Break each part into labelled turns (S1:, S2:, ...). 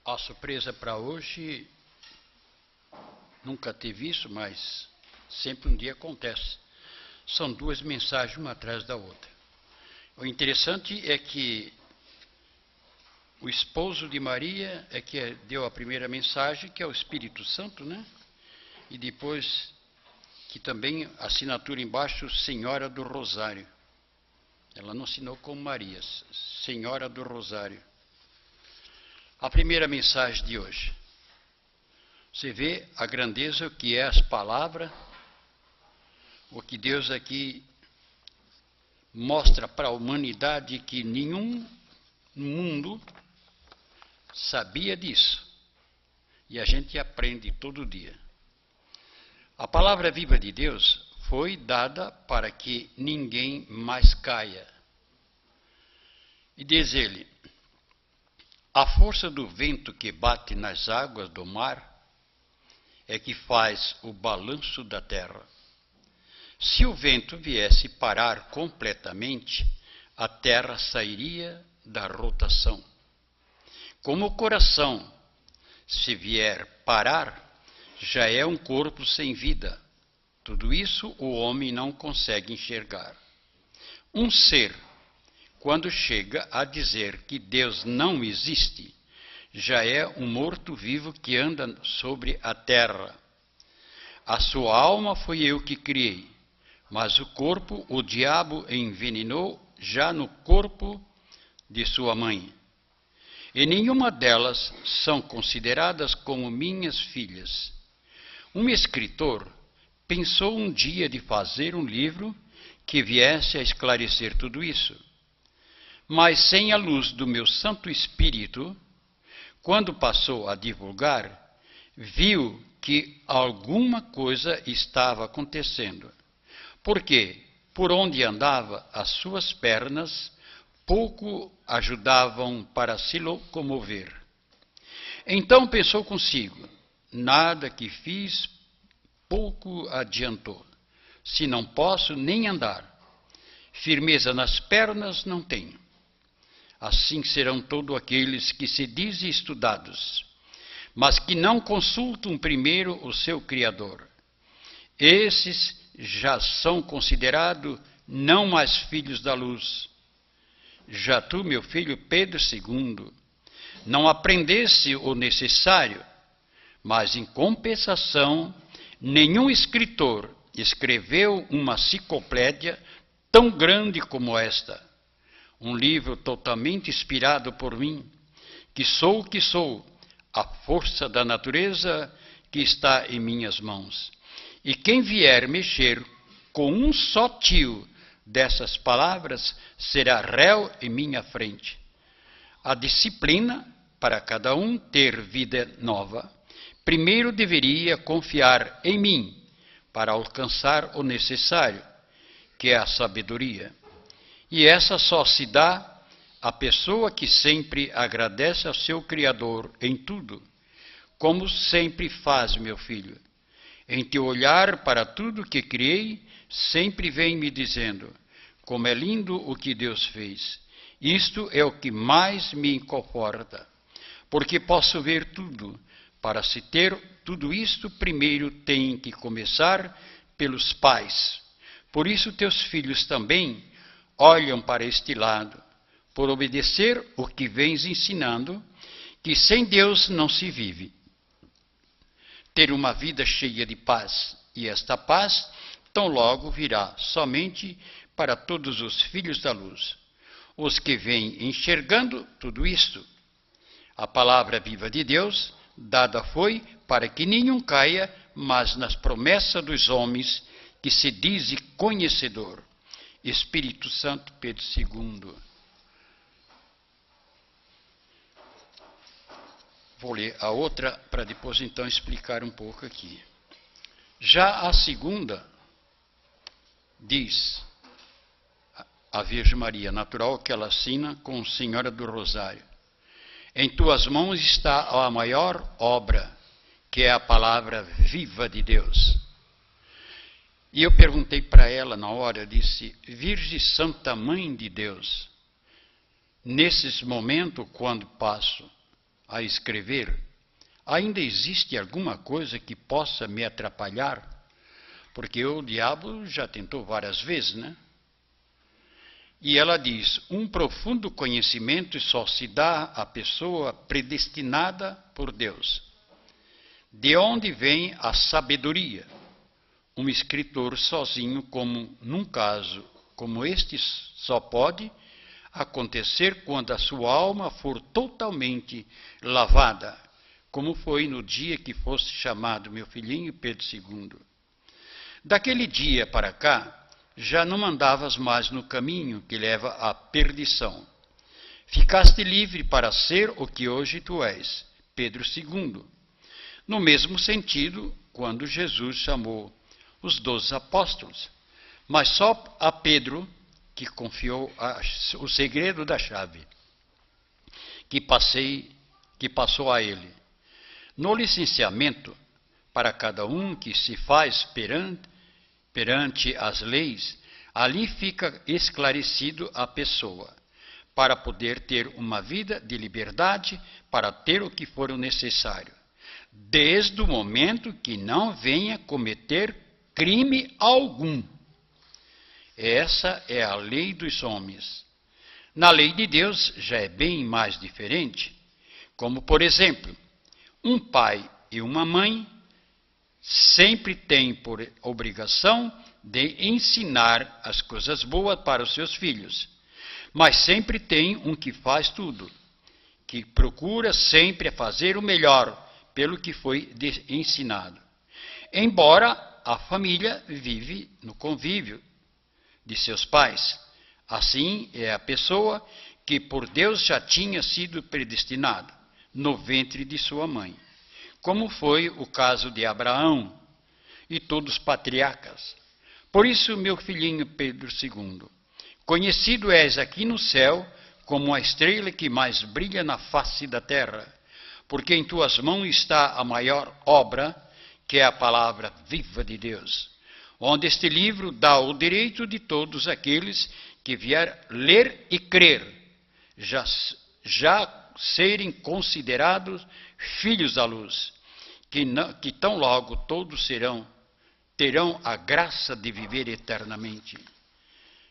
S1: A surpresa para hoje, nunca teve isso, mas sempre um dia acontece. São duas mensagens, uma atrás da outra. O interessante é que o esposo de Maria é que deu a primeira mensagem, que é o Espírito Santo, né? E depois, que também a assinatura embaixo, Senhora do Rosário. Ela não assinou como Maria, Senhora do Rosário. A primeira mensagem de hoje. Você vê a grandeza que é as palavras, o que Deus aqui mostra para a humanidade que nenhum mundo sabia disso. E a gente aprende todo dia. A palavra viva de Deus foi dada para que ninguém mais caia. E diz ele: a força do vento que bate nas águas do mar é que faz o balanço da terra. Se o vento viesse parar completamente, a terra sairia da rotação. Como o coração, se vier parar, já é um corpo sem vida. Tudo isso o homem não consegue enxergar. Um ser, quando chega a dizer que Deus não existe, já é um morto-vivo que anda sobre a terra. A sua alma foi eu que criei, mas o corpo o diabo envenenou já no corpo de sua mãe. E nenhuma delas são consideradas como minhas filhas. Um escritor pensou um dia de fazer um livro que viesse a esclarecer tudo isso. Mas sem a luz do meu Santo Espírito, quando passou a divulgar, viu que alguma coisa estava acontecendo. Porque, por onde andava, as suas pernas pouco ajudavam para se locomover. Então pensou consigo: nada que fiz pouco adiantou, se não posso nem andar. Firmeza nas pernas não tenho. Assim serão todos aqueles que se dizem estudados, mas que não consultam primeiro o seu Criador. Esses já são considerados não mais filhos da luz. Já tu, meu filho Pedro II, não aprendeste o necessário, mas em compensação, nenhum escritor escreveu uma enciclopédia tão grande como esta. Um livro totalmente inspirado por mim, que sou o que sou, a força da natureza que está em minhas mãos. E quem vier mexer com um só tio dessas palavras será réu em minha frente. A disciplina, para cada um ter vida nova, primeiro deveria confiar em mim para alcançar o necessário, que é a sabedoria. E essa só se dá à pessoa que sempre agradece ao seu Criador em tudo, como sempre faz, meu filho. Em teu olhar para tudo que criei, sempre vem me dizendo: como é lindo o que Deus fez. Isto é o que mais me conforta, porque posso ver tudo. Para se ter tudo isto, primeiro tem que começar pelos pais. Por isso teus filhos também olham para este lado, por obedecer o que vens ensinando, que sem Deus não se vive. Ter uma vida cheia de paz, e esta paz tão logo virá somente para todos os filhos da luz, os que vêm enxergando tudo isto. A palavra viva de Deus dada foi para que nenhum caia, mas nas promessas dos homens que se dizem conhecedor. Espírito Santo, Pedro II. Vou ler a outra para depois então explicar um pouco aqui. Já a segunda diz a Virgem Maria, natural que ela assina com Senhora do Rosário: em tuas mãos está a maior obra, que é a palavra viva de Deus. E eu perguntei para ela na hora, eu disse: Virgem Santa Mãe de Deus, nesses momentos, quando passo a escrever, ainda existe alguma coisa que possa me atrapalhar? Porque o diabo já tentou várias vezes, né? E ela diz, um profundo conhecimento só se dá à pessoa predestinada por Deus. De onde vem a sabedoria? Um escritor sozinho, como num caso como este, só pode acontecer quando a sua alma for totalmente lavada, como foi no dia que fosse chamado meu filhinho Pedro II. Daquele dia para cá, já não andavas mais no caminho que leva à perdição. Ficaste livre para ser o que hoje tu és, Pedro II. No mesmo sentido, quando Jesus chamou os 12 apóstolos, mas só a Pedro, que confiou o segredo da chave, que passou a ele. No licenciamento, para cada um que se faz perante as leis, ali fica esclarecido a pessoa, para poder ter uma vida de liberdade, para ter o que for necessário, desde o momento que não venha cometer crime algum. Essa é a lei dos homens. Na lei de Deus já é bem mais diferente, como, por exemplo, um pai e uma mãe sempre têm por obrigação de ensinar as coisas boas para os seus filhos, mas sempre tem um que faz tudo, que procura sempre fazer o melhor pelo que foi ensinado. Embora a família vive no convívio de seus pais, assim é a pessoa que por Deus já tinha sido predestinada no ventre de sua mãe, como foi o caso de Abraão e todos os patriarcas. Por isso, meu filhinho Pedro II, conhecido és aqui no céu como a estrela que mais brilha na face da terra, porque em tuas mãos está a maior obra, que é a palavra viva de Deus, onde este livro dá o direito de todos aqueles que vier ler e crer, já serem considerados filhos da luz, que tão logo todos terão a graça de viver eternamente.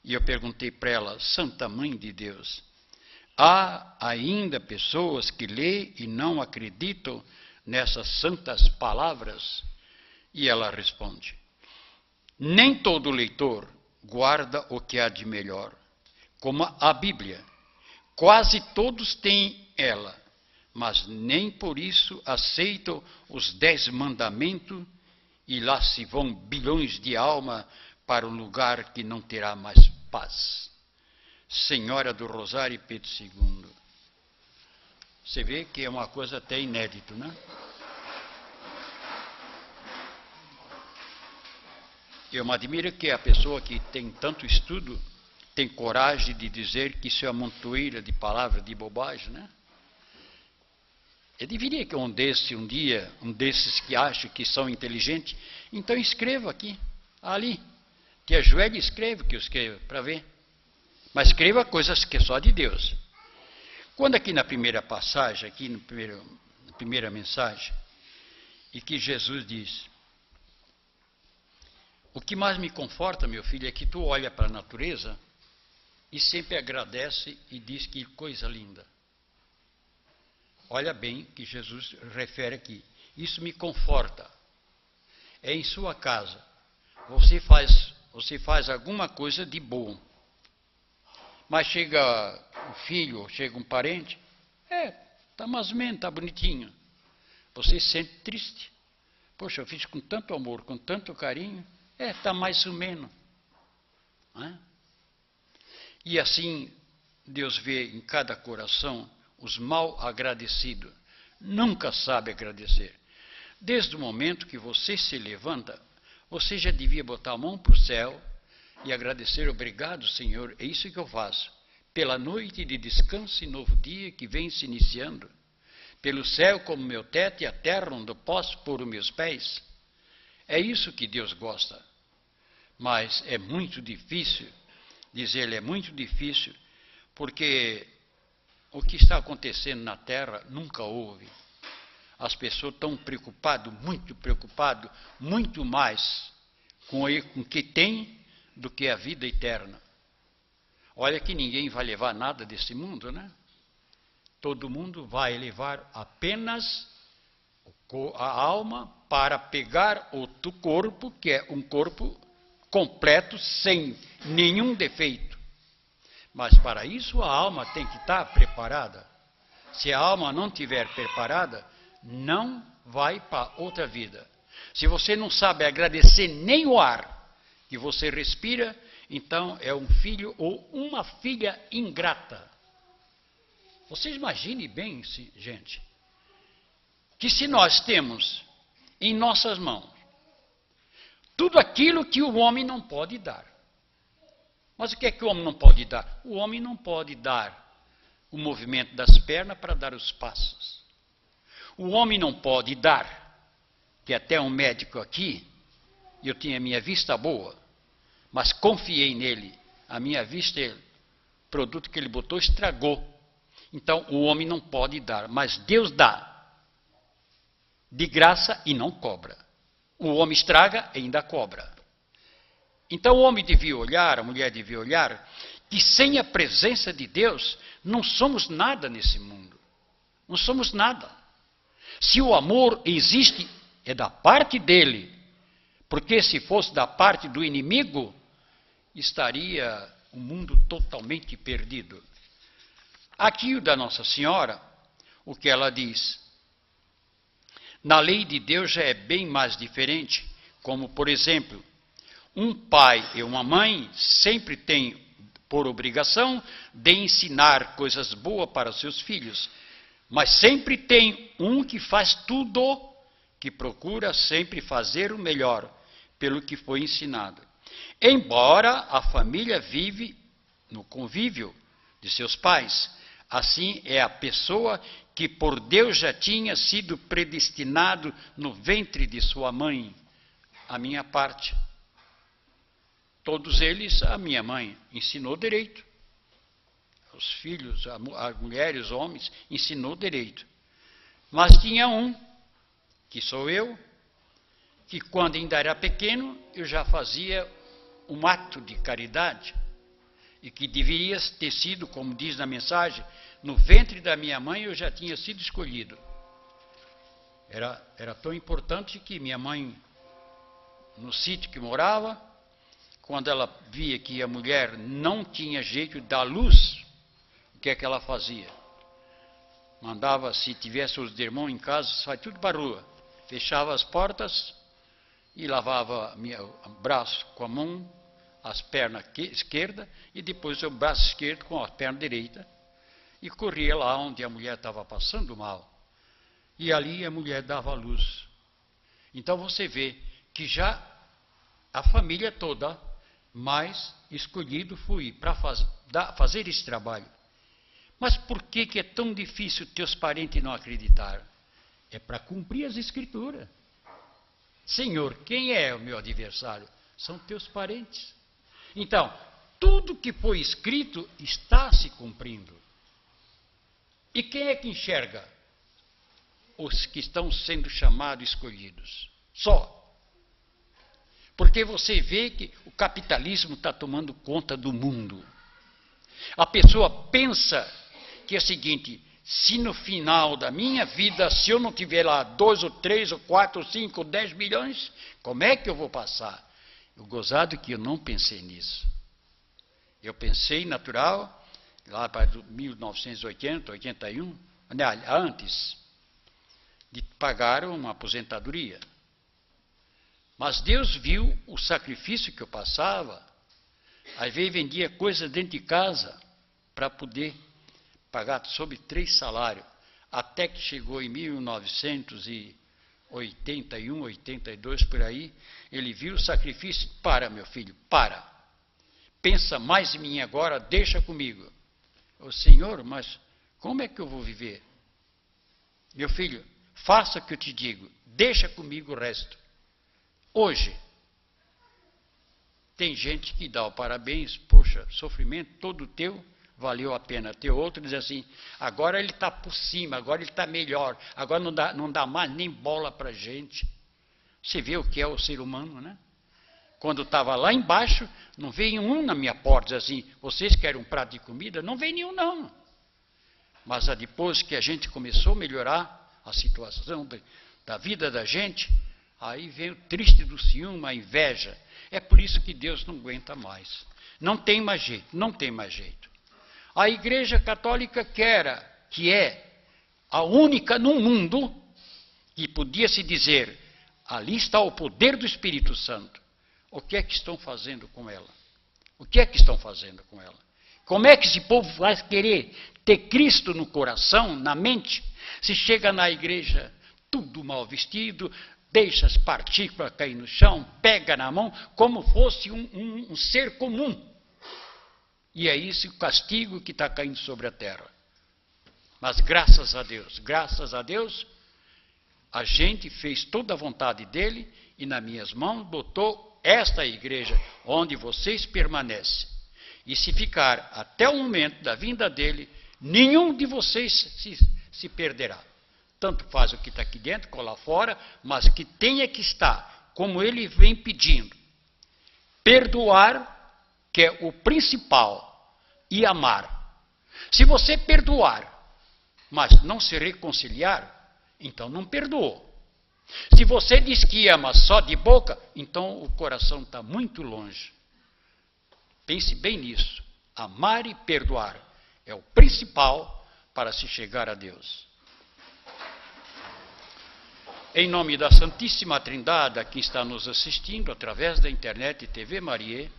S1: E eu perguntei para ela, Santa Mãe de Deus, há ainda pessoas que lêem e não acreditam nessas santas palavras? E ela responde, nem todo leitor guarda o que há de melhor, como a Bíblia. Quase todos têm ela, mas nem por isso aceitam os 10 mandamentos e lá se vão bilhões de almas para um lugar que não terá mais paz. Senhora do Rosário Pedro II. Você vê que é uma coisa até inédita, né? Eu me admiro que a pessoa que tem tanto estudo tem coragem de dizer que isso é uma montoeira de palavras de bobagem, né? Eu deveria que um desses que acham que são inteligentes, então escreva aqui, ali, te ajoelhe e escreva o que eu escrevo, para ver. Mas escreva coisas que é só de Deus. Quando aqui na primeira passagem, aqui na primeira mensagem, e que Jesus diz, o que mais me conforta, meu filho, é que tu olha para a natureza e sempre agradece e diz que coisa linda. Olha bem que Jesus refere aqui. Isso me conforta. É em sua casa. Você faz alguma coisa de bom. Mas chega um filho, chega um parente, está mais ou menos, está bonitinho. Você se sente triste. Poxa, eu fiz com tanto amor, com tanto carinho, está mais ou menos. E assim, Deus vê em cada coração os mal agradecidos. Nunca sabe agradecer. Desde o momento que você se levanta, você já devia botar a mão para o céu e agradecer, obrigado, Senhor, é isso que eu faço. Pela noite de descanso e novo dia que vem se iniciando, pelo céu como meu teto e a terra onde eu posso pôr os meus pés. É isso que Deus gosta. Mas é muito difícil, diz ele, é muito difícil, porque o que está acontecendo na Terra nunca houve. As pessoas estão preocupadas, muito mais com o que tem do que a vida eterna. Olha que ninguém vai levar nada desse mundo, né? Todo mundo vai levar apenas a alma para pegar outro corpo, que é um corpo completo, sem nenhum defeito. Mas para isso a alma tem que estar preparada. Se a alma não estiver preparada, não vai para outra vida. Se você não sabe agradecer nem o ar que você respira, então é um filho ou uma filha ingrata. Vocês imaginem bem, gente, que se nós temos em nossas mãos tudo aquilo que o homem não pode dar. Mas o que é que o homem não pode dar? O homem não pode dar o movimento das pernas para dar os passos. O homem não pode dar, que até um médico aqui, eu tinha minha vista boa, mas confiei nele, a minha vista, o produto que ele botou estragou. Então o homem não pode dar, mas Deus dá, de graça e não cobra. O homem estraga e ainda cobra. Então o homem devia olhar, a mulher devia olhar, que sem a presença de Deus, não somos nada nesse mundo. Não somos nada. Se o amor existe, é da parte dele. Porque se fosse da parte do inimigo, estaria o mundo totalmente perdido. Aqui o da Nossa Senhora, o que ela diz? Na lei de Deus já é bem mais diferente, como por exemplo, um pai e uma mãe sempre têm por obrigação de ensinar coisas boas para os seus filhos, mas sempre tem um que faz tudo, que procura sempre fazer o melhor, pelo que foi ensinado. Embora a família vive no convívio de seus pais, assim é a pessoa que por Deus já tinha sido predestinado no ventre de sua mãe, a minha parte. Todos eles, a minha mãe ensinou direito. Os filhos, as mulheres, os homens, ensinou direito. Mas tinha um, que sou eu, que quando ainda era pequeno, eu já fazia um ato de caridade, e que deveria ter sido, como diz na mensagem, no ventre da minha mãe eu já tinha sido escolhido. Era tão importante que minha mãe, no sítio que morava, quando ela via que a mulher não tinha jeito de dar luz, o que é que ela fazia? Mandava, se tivesse os irmãos em casa, sai tudo para a rua. Fechava as portas e lavava o braço com a mão, as pernas esquerda e depois o braço esquerdo com a perna direita. E corria lá onde a mulher estava passando mal. E ali a mulher dava luz. Então você vê que já a família toda, mas escolhido fui para fazer esse trabalho. Mas por que é tão difícil teus parentes não acreditar? É para cumprir as escrituras. Senhor, quem é o meu adversário? São teus parentes. Então, tudo que foi escrito está se cumprindo. E quem é que enxerga? Os que estão sendo chamados escolhidos. Só. Porque você vê que o capitalismo está tomando conta do mundo. A pessoa pensa que é o seguinte: se no final da minha vida, se eu não tiver lá 2 ou 3 ou 4 ou 5 ou 10 milhões, como é que eu vou passar? O gozado que eu não pensei nisso. Eu pensei natural, lá para 1980, 81, antes de pagar uma aposentadoria. Mas Deus viu o sacrifício que eu passava. Às vezes vendia coisas dentro de casa para poder pagar sobre 3 salários. Até que chegou em 1981, 82, por aí, ele viu o sacrifício. Para, meu filho, para. Pensa mais em mim agora, deixa comigo. Ô Senhor, mas como é que eu vou viver? Meu filho, faça o que eu te digo, deixa comigo o resto. Hoje, tem gente que dá o parabéns, poxa, sofrimento todo teu, valeu a pena ter outro, dizer assim, agora ele está por cima, agora ele está melhor, agora não dá mais nem bola para a gente. Você vê o que é o ser humano, né? Quando estava lá embaixo, não veio um na minha porta, dizer assim, vocês querem um prato de comida? Não veio nenhum, não. Mas depois que a gente começou a melhorar a situação da vida da gente, aí vem o triste do ciúme, a inveja. É por isso que Deus não aguenta mais. Não tem mais jeito, não tem mais jeito. A Igreja Católica que é a única no mundo que podia se dizer, ali está o poder do Espírito Santo. O que é que estão fazendo com ela? O que é que estão fazendo com ela? Como é que esse povo vai querer ter Cristo no coração, na mente, se chega na igreja tudo mal vestido, deixa as partículas cair no chão, pega na mão, como fosse um ser comum. E é esse o castigo que está caindo sobre a terra. Mas graças a Deus, a gente fez toda a vontade dele e nas minhas mãos botou esta igreja onde vocês permanecem. E se ficar até o momento da vinda dele, nenhum de vocês se perderá. Tanto faz o que está aqui dentro, como lá fora, mas que tenha que estar, como ele vem pedindo. Perdoar, que é o principal, e amar. Se você perdoar, mas não se reconciliar, então não perdoou. Se você diz que ama só de boca, então o coração está muito longe. Pense bem nisso. Amar e perdoar é o principal para se chegar a Deus. Em nome da Santíssima Trindade, a quem está nos assistindo através da internet TV Maria,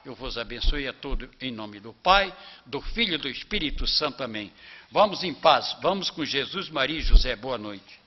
S1: eu vos abençoe a todos em nome do Pai, do Filho e do Espírito Santo. Amém. Vamos em paz, vamos com Jesus, Maria e José. Boa noite.